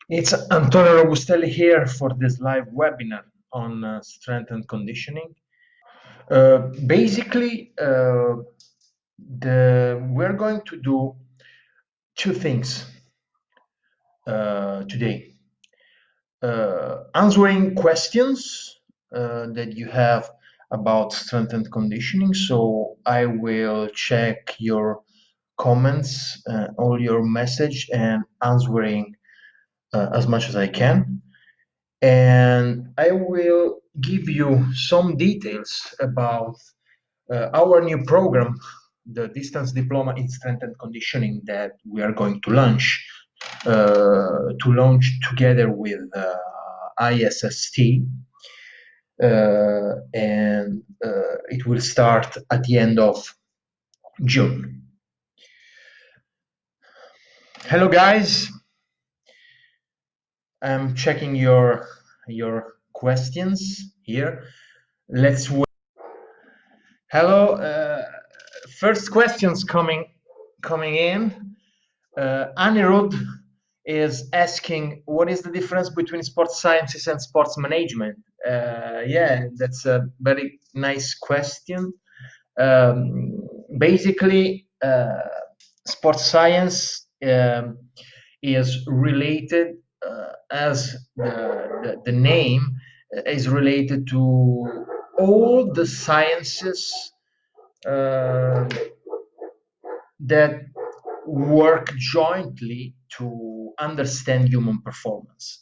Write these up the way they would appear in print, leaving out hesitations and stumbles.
It's Antonio Robustelli here for this live webinar on strength and conditioning. Basically, we're going to do two things today. Answering questions that you have about strength and conditioning. So I will check your comments, all your message, and answering as much as I can. And I will give you some details about our new program, the Distance Diploma in Strength and Conditioning that we are going to launch together with ISST, and it will start at the end of June. Hello guys, I'm checking your questions here. Let's wait. Hello, first questions coming in. Anirudh is asking, what is the difference between sports sciences and sports management? Yeah, that's a very nice question. Basically, sports science is related, as the name is related to all the sciences that work jointly to understand human performance.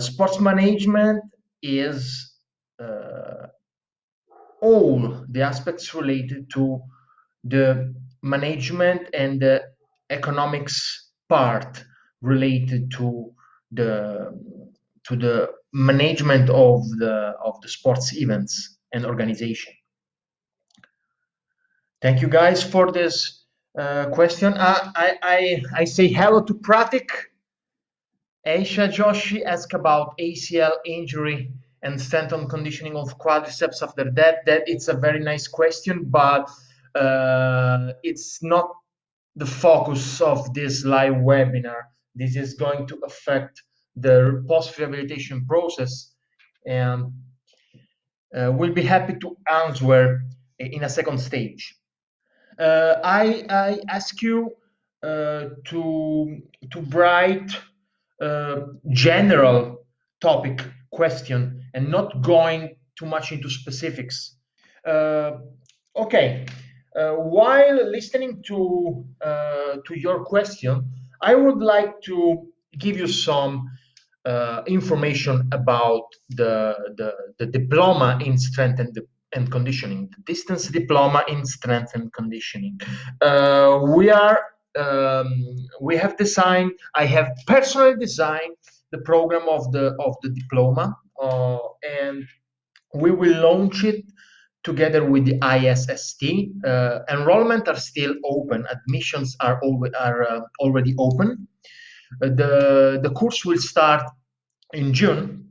Sports management is all the aspects related to the management and the economics part related to the management of the sports events and organization. Thank you guys for this question. I say hello to Pratik. Aisha Joshi asked about ACL injury and strength and conditioning of quadriceps after that. It's a very nice question, but it's not the focus of this live webinar. This is going to affect the post-rehabilitation process, and we'll be happy to answer in a second stage. I ask you to write general topic question and not going too much into specifics. Okay. While listening to your question, I would like to give you some information about the diploma in strength and conditioning, the distance diploma in strength and conditioning. We have designed, I have personally designed the program of the diploma, and we will launch it together with the ISST. Enrollment are still open, admissions are already open. The course will start in June.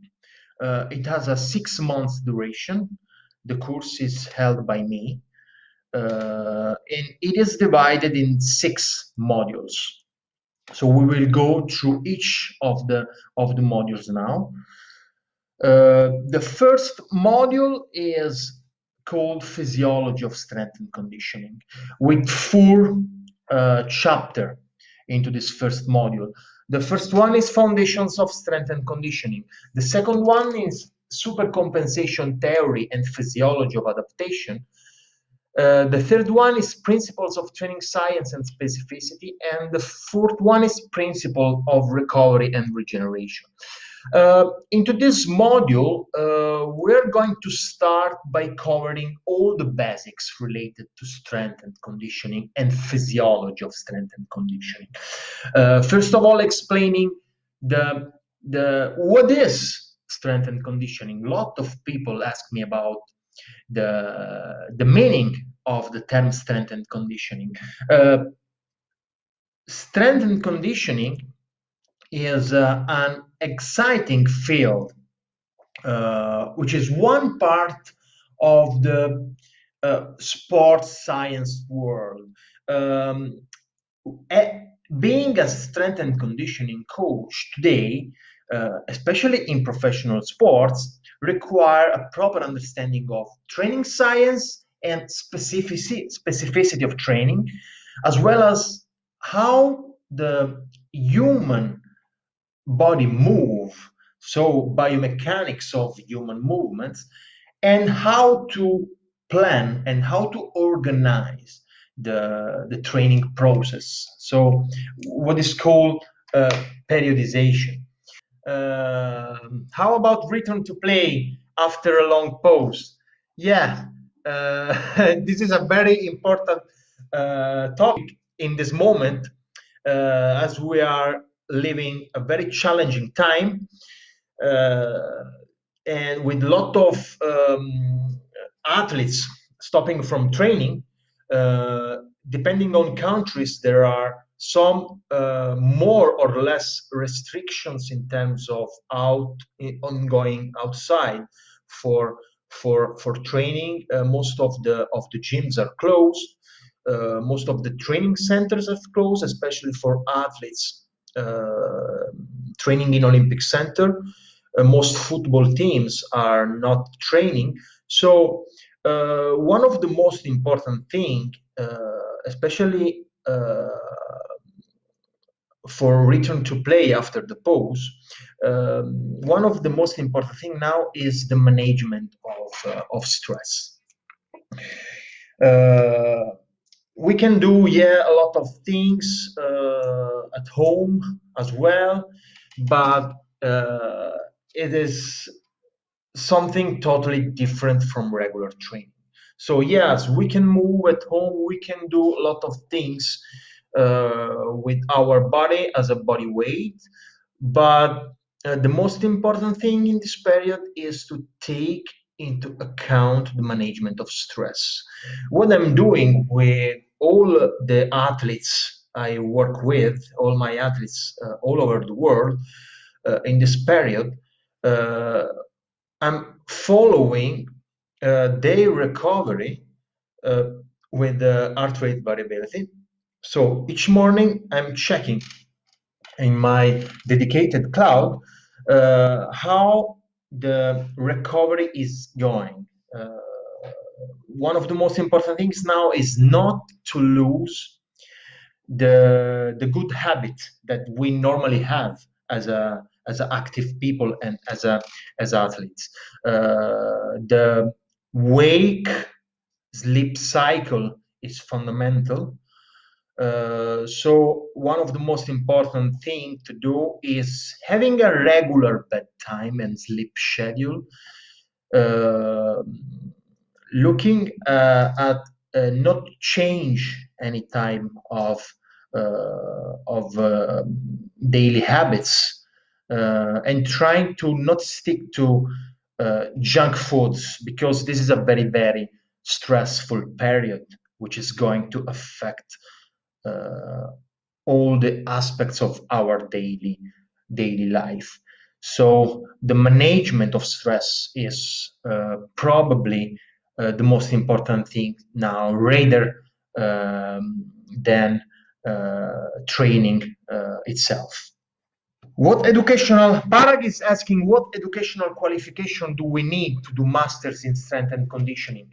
It has a 6 months duration. The course is held by me, and it is divided in 6 modules. So we will go through each of the modules now. The first module is called Physiology of Strength and Conditioning, with 4 chapters into this first module. The first one is Foundations of Strength and Conditioning. The second one is Supercompensation Theory and Physiology of Adaptation. The third one is Principles of Training Science and Specificity. And the fourth one is Principle of Recovery and Regeneration. Into this module, we're going to start by covering all the basics related to strength and conditioning and physiology of strength and conditioning. First of all, explaining what is strength and conditioning. A lot of people ask me about the meaning of the term strength and conditioning. Strength and conditioning is an exciting field, which is one part of the sports science world. being a strength and conditioning coach today, especially in professional sports, require a proper understanding of training science and specificity of training, as well as how the human body move, so biomechanics of human movements, and how to plan and how to organize the training process. So what is called periodization. How about return to play after a long pause? Yeah, this is a very important topic in this moment, as we are living a very challenging time, uh, and with a lot of athletes stopping from training. Uh, Depending on countries, there are some more or less restrictions in terms of ongoing outside for for training. Most of the gyms are closed. Most of the training centers have closed, especially for athletes training in Olympic Center. Most football teams are not training. So one of the most important thing, especially for return to play after the pause, one of the most important thing now is the management of stress. Uh, we can do, yeah, a lot of things at home as well, but it is something totally different from regular training. So yes, we can move at home, we can do a lot of things with our body as a body weight, but the most important thing in this period is to take into account the management of stress. What I'm doing with all the athletes I work with, all my athletes all over the world in this period, uh, I'm following their recovery uh, with heart rate variability. So each morning I'm checking in my dedicated cloud how the recovery is going. Uh, One of the most important things now is not to lose the good habit that we normally have as a active people and as athletes. The wake sleep cycle is fundamental. So one of the most important thing to do is having a regular bedtime and sleep schedule. Uh, Looking at not change any time of daily habits, and trying to not stick to junk foods, because this is a very stressful period which is going to affect uh, all the aspects of our daily life. So the management of stress is probably the most important thing now, rather than training itself. What educational, Parag is asking, what educational qualification do we need to do masters in strength and conditioning?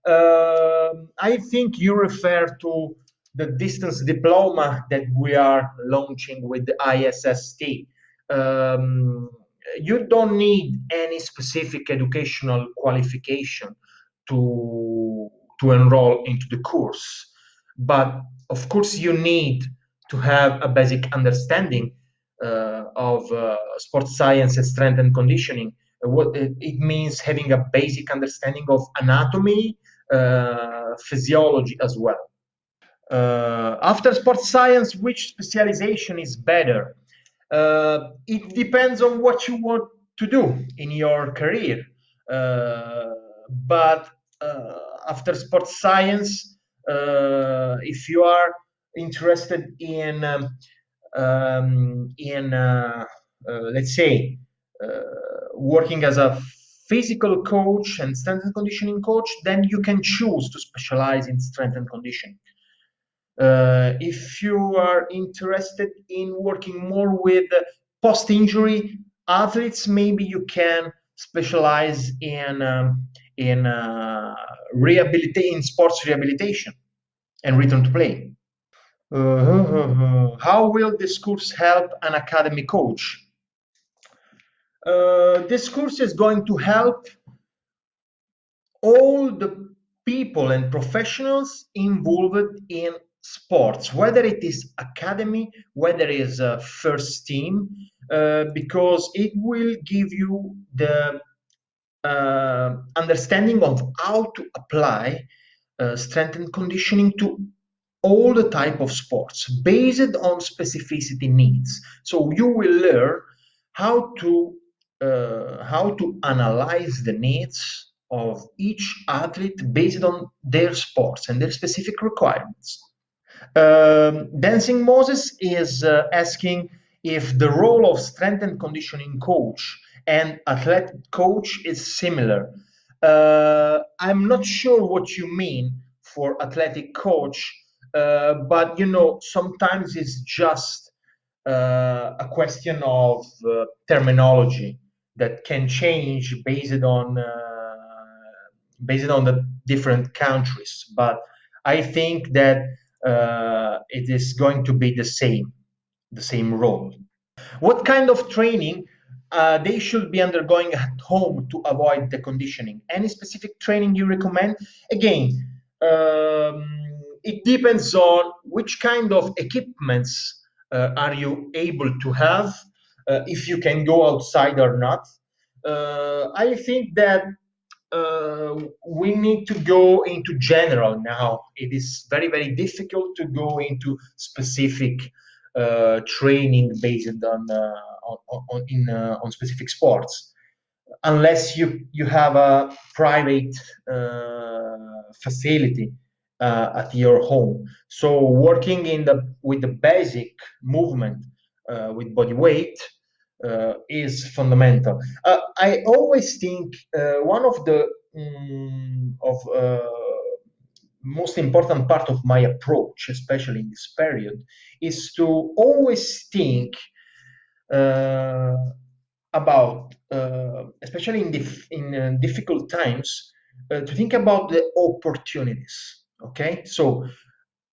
I think you refer to the distance diploma that we are launching with the ISST. Um, you don't need any specific educational qualification to to enroll into the course, but of course you need to have a basic understanding of sports science and strength and conditioning. What it means having a basic understanding of anatomy, physiology as well. After sports science, which specialization is better? It depends on what you want to do in your career. Uh, but after sports science, if you are interested in let's say uh, working as a physical coach and strength and conditioning coach, then you can choose to specialize in strength and conditioning. If you are interested in working more with post-injury athletes, maybe you can specialize in sports rehabilitation and return to play. How will this course help an academy coach? This course is going to help all the people and professionals involved in sports, whether it is academy, whether it is a first team, because it will give you the understanding of how to apply strength and conditioning to all the type of sports based on specificity needs. So you will learn how to analyze the needs of each athlete based on their sports and their specific requirements. Dancing Moses is asking if the role of strength and conditioning coach and athletic coach is similar. I'm not sure what you mean for athletic coach, but sometimes it's just a question of terminology that can change based on the different countries. But I think that it is going to be the same role. What kind of training they should be undergoing at home to avoid the conditioning? Any specific training you recommend? Again, it depends on which kind of equipments are you able to have, if you can go outside or not. I think that we need to go into general now. It is very, very difficult to go into specific training based on specific sports, unless you have a private facility at your home. So working with the basic movement with body weight is fundamental. I always think one of the most important part of my approach, especially in this period, is to always think about, especially in difficult times, to think about the opportunities. Okay, so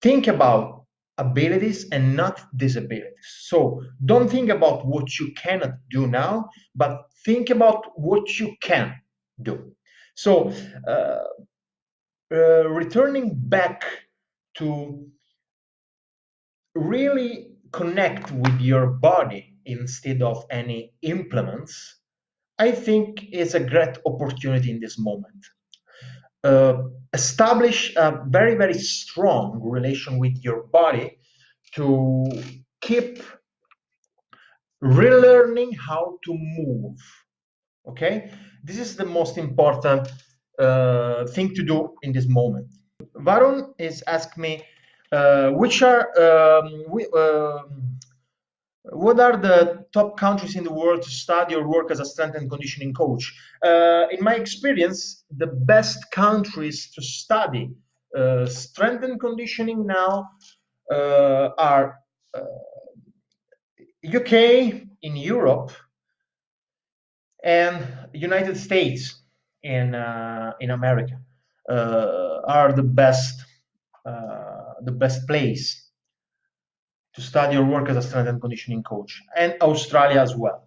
think about abilities and not disabilities. So don't think about what you cannot do now, but think about what you can do. So returning back to really connect with your body instead of any implements, I think is a great opportunity in this moment. Establish a very, very strong relation with your body to keep relearning how to move. Okay, this is the most important thing to do in this moment. Varun is asking me, what are the top countries in the world to study or work as a strength and conditioning coach? In my experience, the best countries to study strength and conditioning now are UK in Europe and United States in America are the best place to study or work as a strength and conditioning coach, and Australia as well.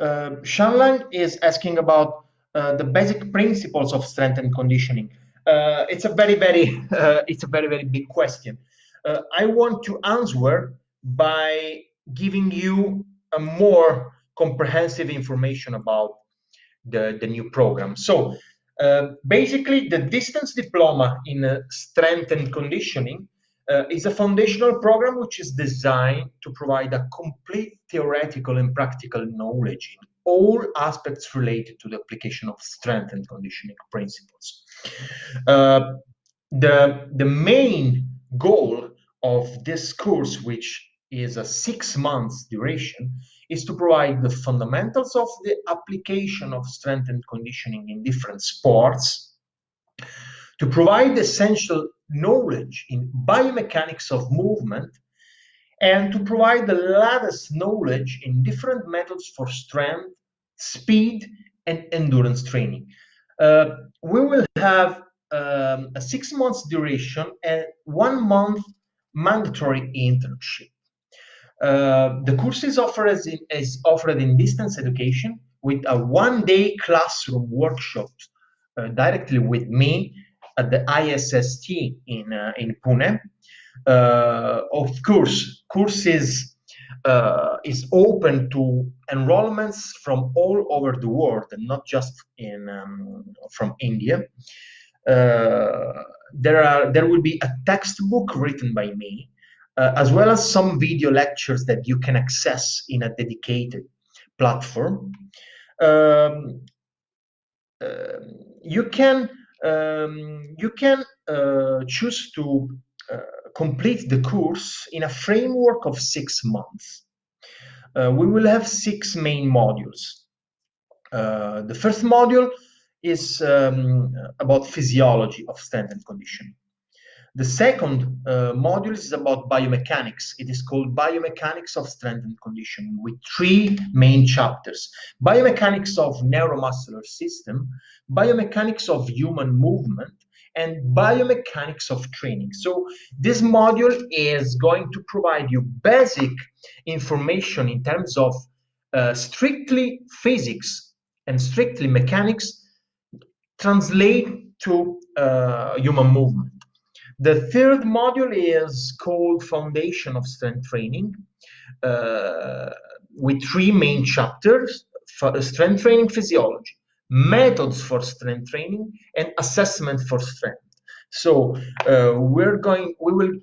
Shanlang is asking about the basic principles of strength and conditioning. It's a very, very big question. I want to answer by giving you a more comprehensive information about the new program. So basically, the distance diploma in strength and conditioning is a foundational program which is designed to provide a complete theoretical and practical knowledge in all aspects related to the application of strength and conditioning principles. The main goal of this course, which is a 6 months duration, is to provide the fundamentals of the application of strength and conditioning in different sports, to provide essential knowledge in biomechanics of movement and to provide the latest knowledge in different methods for strength, speed, and endurance training. We will have a 6 months duration and 1 month mandatory internship. The course is offered in distance education with a 1-day classroom workshop directly with me at the ISST in Pune. Of course, course is open to enrollments from all over the world and not just from India. There will be a textbook written by me, as well as some video lectures that you can access in a dedicated platform. You can choose to complete the course in a framework of 6 months. We will have 6 main modules. The first module is about physiology of strength and conditioning. The second module is about biomechanics. It is called Biomechanics of Strength and Conditioning with 3 main chapters. Biomechanics of neuromuscular system, biomechanics of human movement, and biomechanics of training. So this module is going to provide you basic information in terms of strictly physics and strictly mechanics translate to human movement. The third module is called Foundation of Strength Training with 3 main chapters: strength training physiology, methods for strength training, and assessment for strength. So we will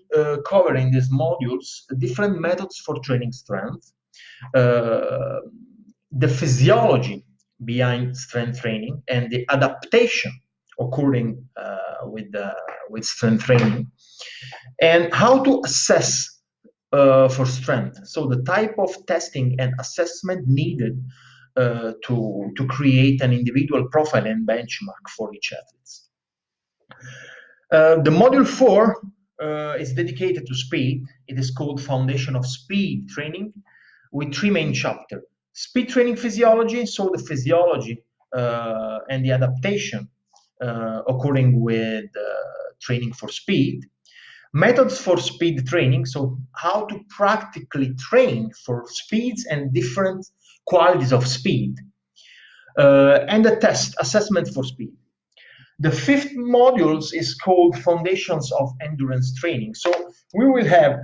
cover in these modules different methods for training strength, the physiology behind strength training, and the adaptation occurring with strength training, and how to assess for strength. So the type of testing and assessment needed to create an individual profile and benchmark for each athlete. The module 4 is dedicated to speed. It is called Foundation of Speed Training with 3 main chapters. Speed training physiology, so the physiology and the adaptation occurring with training for speed. Methods for speed training, so how to practically train for speeds and different qualities of speed. And the test assessment for speed. The 5th module is called Foundations of Endurance Training. So we will have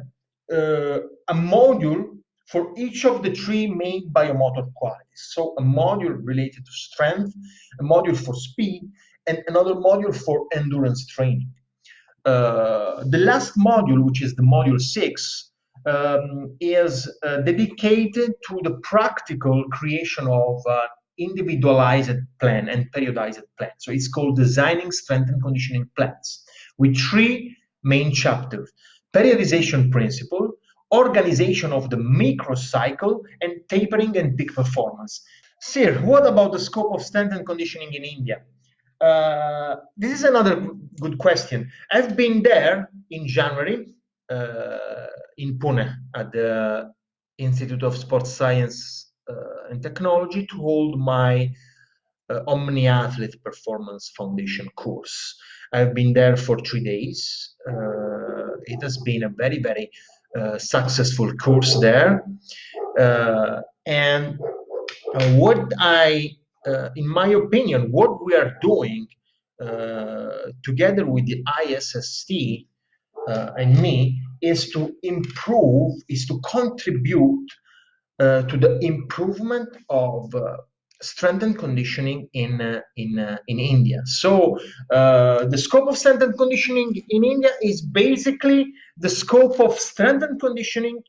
a module for each of the 3 main biomotor qualities. So a module related to strength, a module for speed, and another module for endurance training. The last module, which is the module 6, is dedicated to the practical creation of individualized plan and periodized plan. So it's called Designing Strength and Conditioning Plans with 3 main chapters: periodization principle, organization of the microcycle, and tapering and peak performance. Sir, what about the scope of strength and conditioning in India? This is another good question. I've been there in January in Pune at the Institute of Sports Science and Technology to hold my Omni Athlete Performance Foundation course. I've been there for 3 days. It has been a very, very successful course there. And what in my opinion, what we are doing together with the ISST and me is to improve, is to contribute to the improvement of strength and conditioning in India. So the scope of strength and conditioning in India is basically the scope of strength and conditioning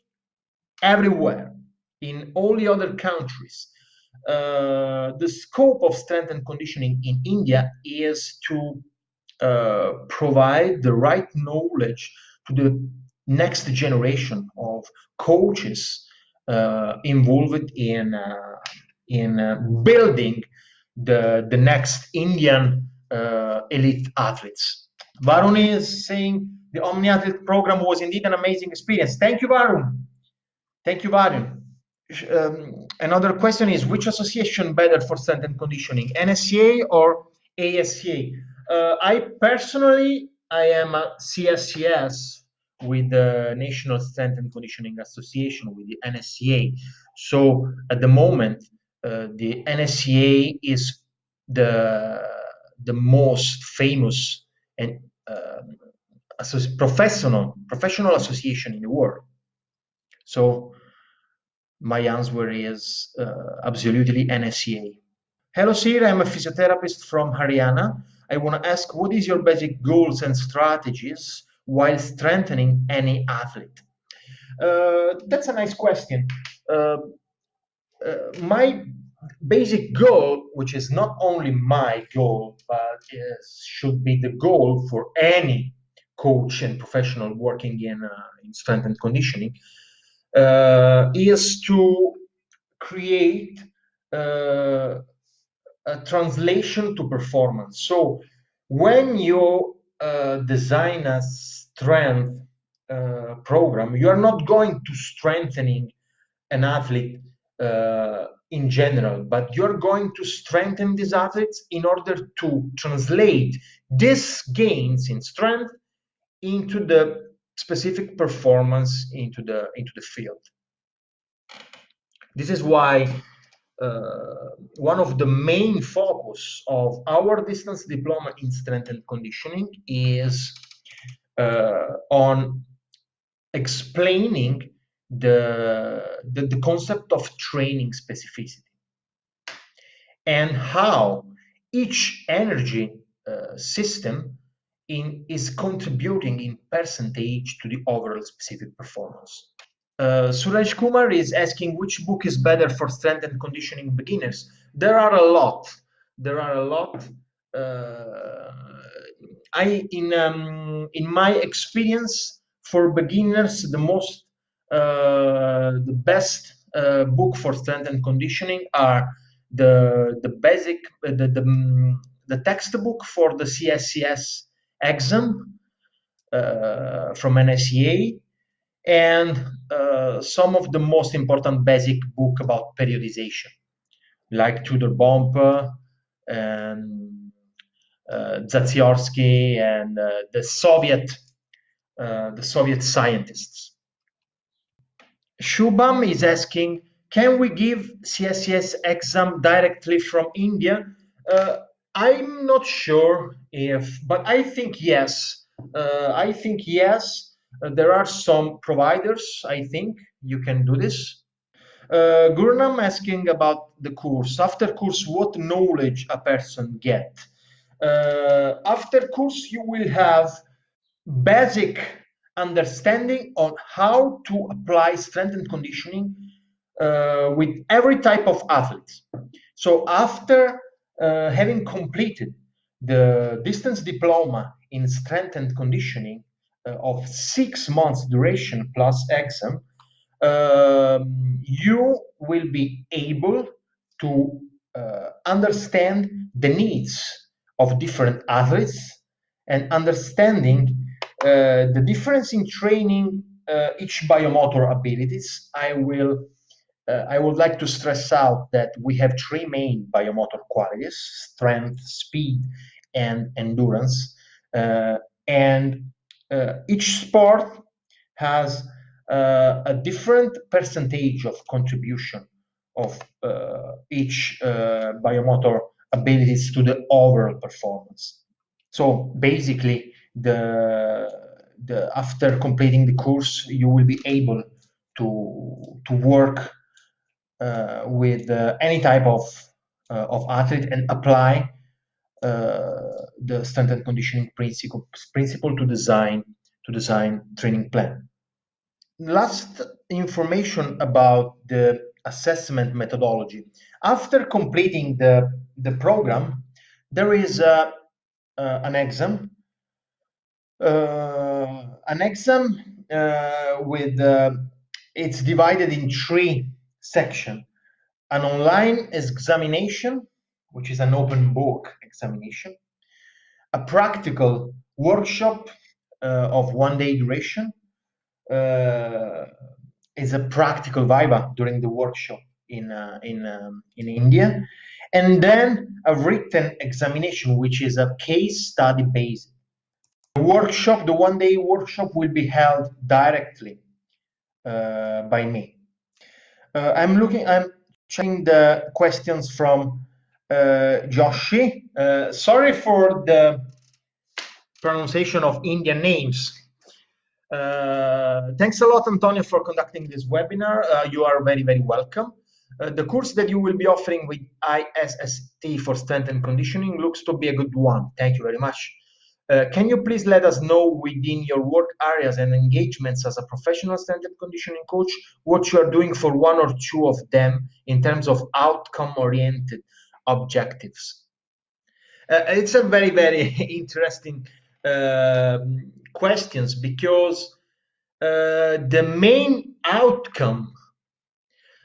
everywhere in all the other countries. The scope of strength and conditioning in India is to provide the right knowledge to the next generation of coaches involved in building the next Indian elite athletes. Varun is saying the Omni Athlete program was indeed an amazing experience. Thank you, Varun. Thank you, Varun. Another question is, which association better for strength and conditioning, NSCA or ASCA? I personally, I am a CSCS with the National Strength and Conditioning Association, with the NSCA. So at the moment, the NSCA is the the most famous and professional association in the world. So my answer is absolutely NSCA. Hello, Sir. I'm a physiotherapist from Haryana. I want to ask, what is your basic goals and strategies while strengthening any athlete? That's a nice question. Uh, my basic goal, which is not only my goal, but should be the goal for any coach and professional working in strength and conditioning, is to create uh, a translation to performance. So when you design a strength program, you are not going to strengthening an athlete in general, but you're going to strengthen these athletes in order to translate these gains in strength into the specific performance into the field. This is why one of the main focus of our distance diploma in strength and conditioning is on explaining the concept of training specificity and how each energy system is contributing in percentage to the overall specific performance. Suraj Kumar is asking which book is better for strength and conditioning beginners. There are a lot. There are a lot. Uh, in my experience for beginners, the best book for strength and conditioning are the basic the textbook for the CSCS exam from NSCA, and some of the most important basic book about periodization, like Tudor Bompa and Zatsiorsky and the Soviet scientists. Shubham is asking, can we give CSCS exam directly from India? I'm not sure if, but I think yes. I think yes. There are some providers, I think you can do this. Gurnam asking about the course. After course, what knowledge a person get? After course, you will have basic understanding on how to apply strength and conditioning with every type of athlete. So after having completed the distance diploma in strength and conditioning of 6 months duration plus exam, you will be able to understand the needs of different athletes and understanding the difference in training each biomotor abilities. I would like to stress out that we have three main biomotor qualities: strength, speed, and endurance. And each sport has a different percentage of contribution of each biomotor abilities to the overall performance. So basically, the after completing the course, you will be able to work with any type of athlete and apply the strength and conditioning principle to design training plan. Last information about the assessment methodology. After completing the program, there is an exam. An exam with it's divided in three sections: an online examination, which is an open book examination, a practical workshop of 1 day duration. Is a practical viva during the workshop in India, and then a written examination, which is a case study based. The 1 day workshop, will be held directly by me. I'm checking the questions from Joshi. Sorry for the pronunciation of Indian names. Thanks a lot, Antonio, for conducting this webinar. You are very, very welcome. The course that you will be offering with ISST for strength and conditioning looks to be a good one. Thank you very much. Can you please let us know within your work areas and engagements as a professional strength and conditioning coach what you are doing for one or two of them in terms of outcome-oriented objectives? It's a very, very interesting questions, because the main outcome,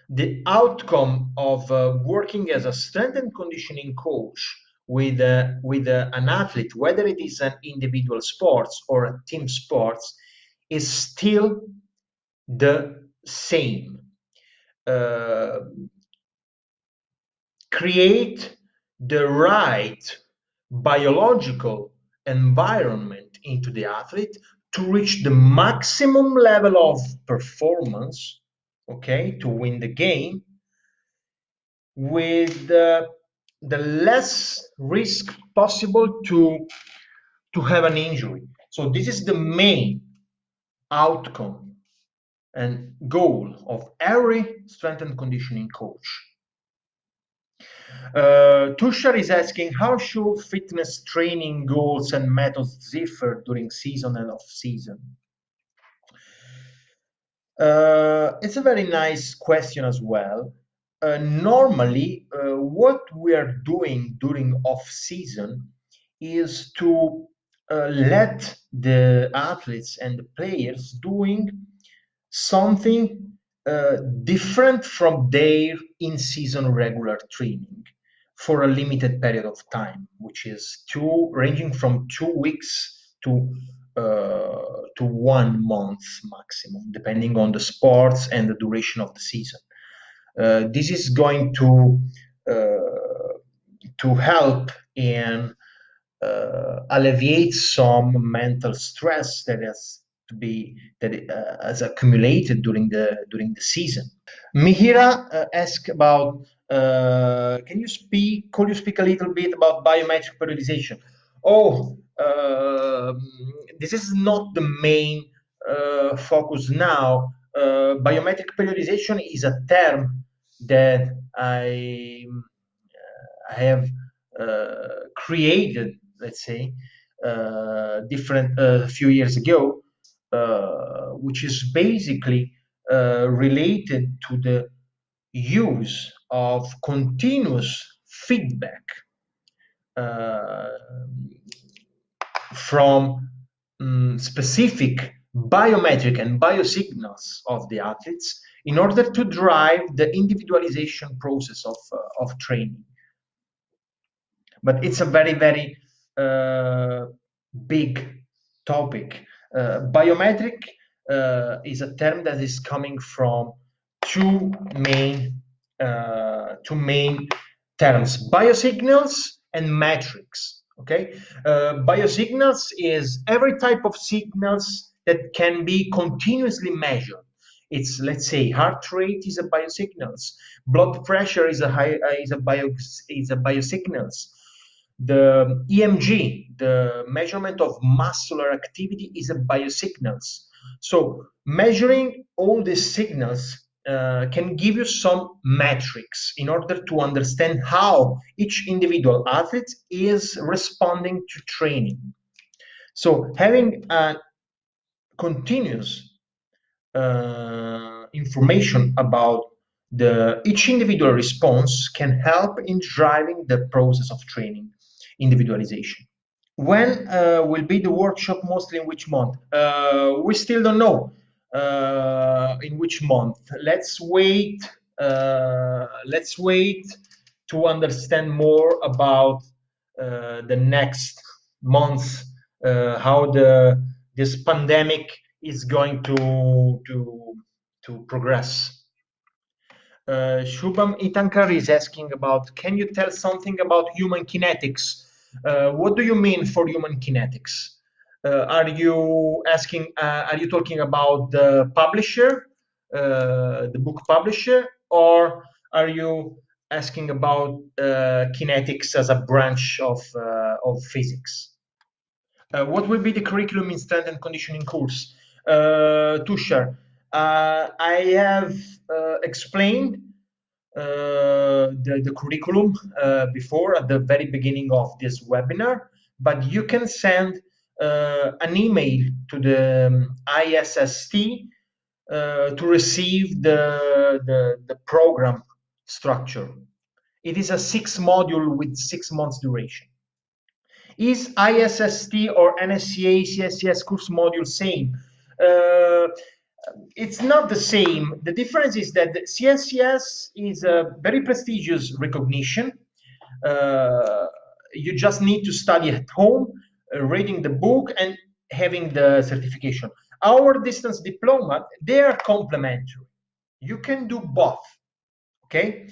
the outcome of working as a strength and conditioning coach with an athlete, whether it is an individual sports or a team sports, is still the same. Create the right biological environment into the athlete to reach the maximum level of performance, okay, to win the game with the less risk possible to have an injury. So this is the main outcome and goal of every strength and conditioning coach. Tushar is asking, how should fitness training goals and methods differ during season and off season? It's a very nice question as well. Normally, what we are doing during off season is to let the athletes and the players doing something different from their in-season regular training for a limited period of time, which is ranging from 2 weeks to 1 month maximum, depending on the sports and the duration of the season. This is going to help in alleviate some mental stress that has accumulated during the season. Mihira asked about, could you speak a little bit about biometric periodization? Oh, this is not the main focus now. Biometric periodization is a term that I have created, let's say, a few years ago, which is basically related to the use of continuous feedback from specific biometric and biosignals of the athletes in order to drive the individualization process of training. But it's a very, very big topic. Biometric is a term that is coming from two main terms: biosignals and metrics. Okay, biosignals is every type of signals that can be continuously measured. It's, let's say, heart rate is a biosignals, blood pressure is a biosignals. The EMG, the measurement of muscular activity, is a biosignals. So measuring all these signals can give you some metrics in order to understand how each individual athlete is responding to training. So having a continuous information about each individual response can help in driving the process of training individualization. When will be the workshop? Mostly in which month? We still don't know in which month. Let's wait to understand more about the next month how this pandemic is going to progress. Shubham Itankar is asking about, can you tell something about human kinetics? What do you mean for human kinetics? Are you asking, are you talking about the publisher, the book publisher, or are you asking about kinetics as a branch of physics? What will be the curriculum in strength and conditioning course? Tushar, I have explained the curriculum before at the very beginning of this webinar, but you can send an email to the ISST to receive the program structure. It is a 6 module with 6 months duration. Is ISST or NSCA CSCS course module same? It's not the same. The difference is that the CSCS is a very prestigious recognition. You just need to study at home, reading the book and having the certification. Our distance diploma, they are complementary. You can do both, okay?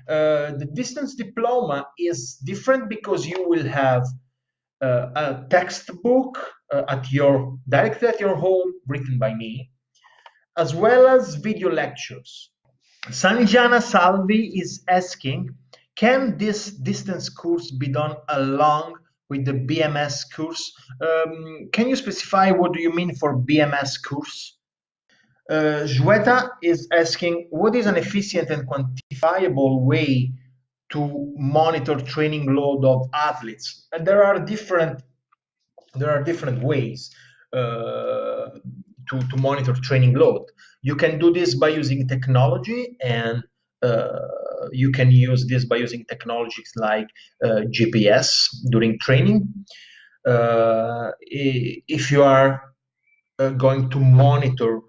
The distance diploma is different because you will have a textbook directly at your home, written by me, as well as video lectures. Sanjana Salvi is asking, can this distance course be done along with the BMS course? Can you specify what do you mean for BMS course? Jueta is asking, what is an efficient and quantifiable way to monitor training load of athletes? And there are different ways to monitor training load. You can do this by using technology, and you can use this by using technologies like GPS during training. If you are going to monitor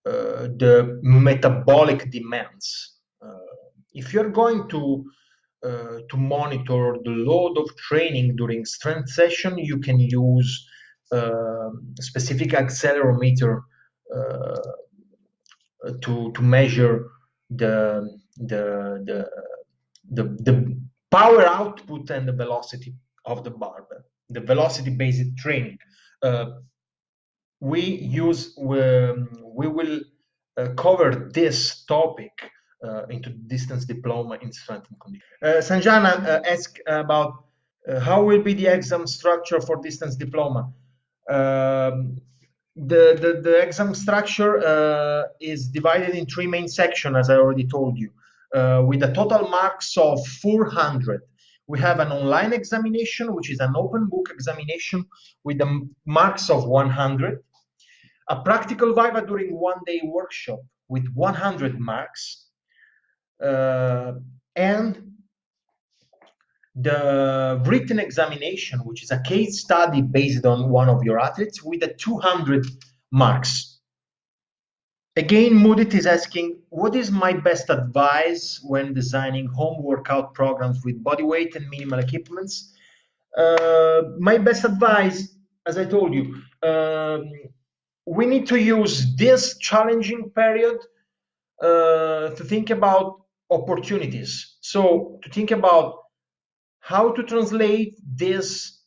the metabolic demands, if you're going to monitor the load of training during strength session, you can use specific accelerometer to measure the power output and the velocity of the barbell, the velocity-based training. We will cover this topic into distance diploma in strength and conditioning. Sanjana asked about how will be the exam structure for distance diploma. The exam structure is divided in 3 main sections, as I already told you, with a total marks of 400. We have an online examination, which is an open book examination with the marks of 100, a practical viva during 1-day workshop with 100 marks, and the written examination, which is a case study based on one of your athletes, with a 200 marks. Again, Mudit is asking, what is my best advice when designing home workout programs with body weight and minimal equipments? My best advice, as I told you, we need to use this challenging period to think about opportunities. So to think about how to translate this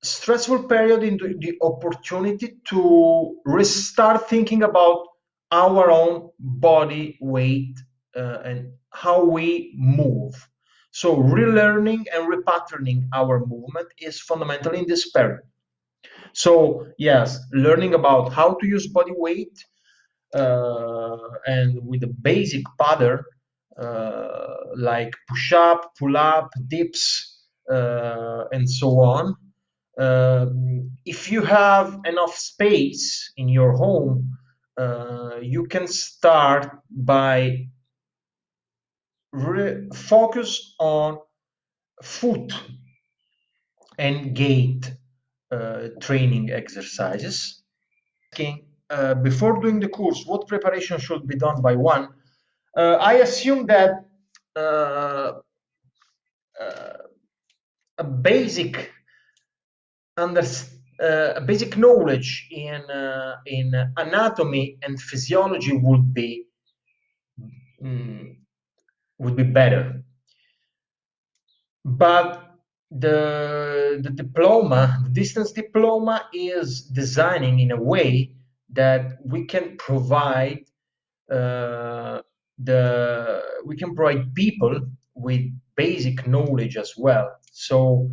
stressful period into the opportunity to restart thinking about our own body weight and how we move. So relearning and repatterning our movement is fundamental in this period. So yes, learning about how to use body weight and with a basic pattern like push-up, pull-up, dips, and so on. If you have enough space in your home, you can start by focus on foot and gait training exercises. Before doing the course, what preparation should be done by one? I assume that a basic basic knowledge in anatomy and physiology mm, would be better. But the diploma, the distance diploma, is designing in a way that we can provide people with basic knowledge as well. So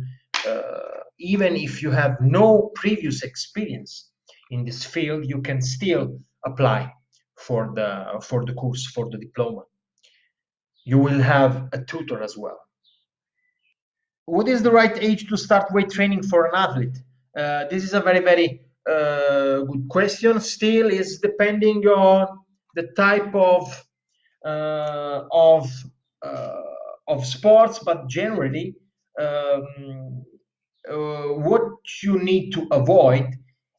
even if you have no previous experience in this field, you can still apply for the course, for the diploma. You will have a tutor as well. What is the right age to start weight training for an athlete? This is a very good question. Still, is depending on the type uh, of uh, of sports, but generally, um, what you need to avoid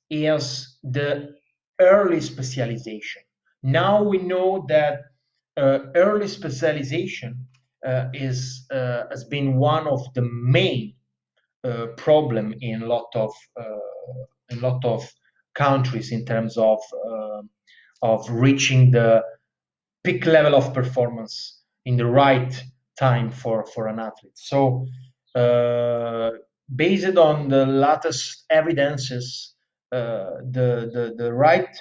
is the early specialization. Now we know that early specialization has been one of the main problem in a lot of countries in terms of reaching the peak level of performance in the right time for an athlete. So, based on the latest evidences, the right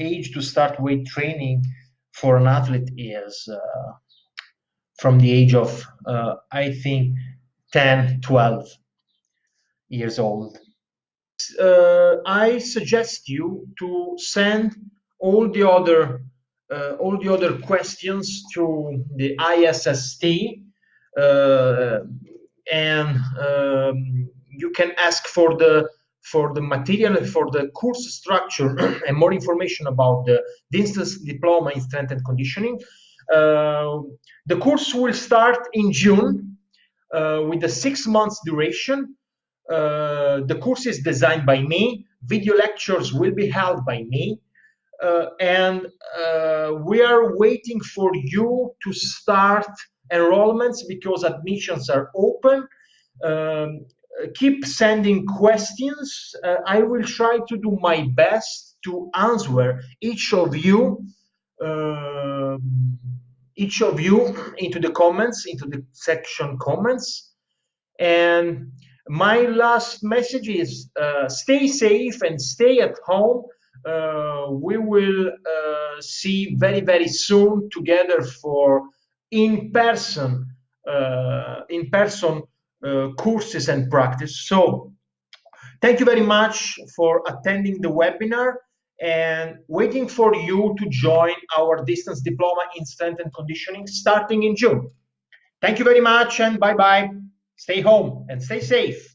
age to start weight training for an athlete is from the age of I think 10, 12 years old. I suggest you to send all the other questions to the ISST, uh, and you can ask for the material and for the course structure and more information about the distance diploma in strength and conditioning. Uh, the course will start in June with a 6 months duration. The course is designed by me. Video lectures will be held by me. And we are waiting for you to start enrollments because admissions are open. Keep sending questions. I will try to do my best to answer uh, each of you into the comments, into the section comments. And my last message is stay safe and stay at home. We will see very soon together for in-person courses and practice. So thank you very much for attending the webinar and waiting for you to join our distance diploma in strength and conditioning starting in June. Thank you very much and bye bye. Stay home and stay safe.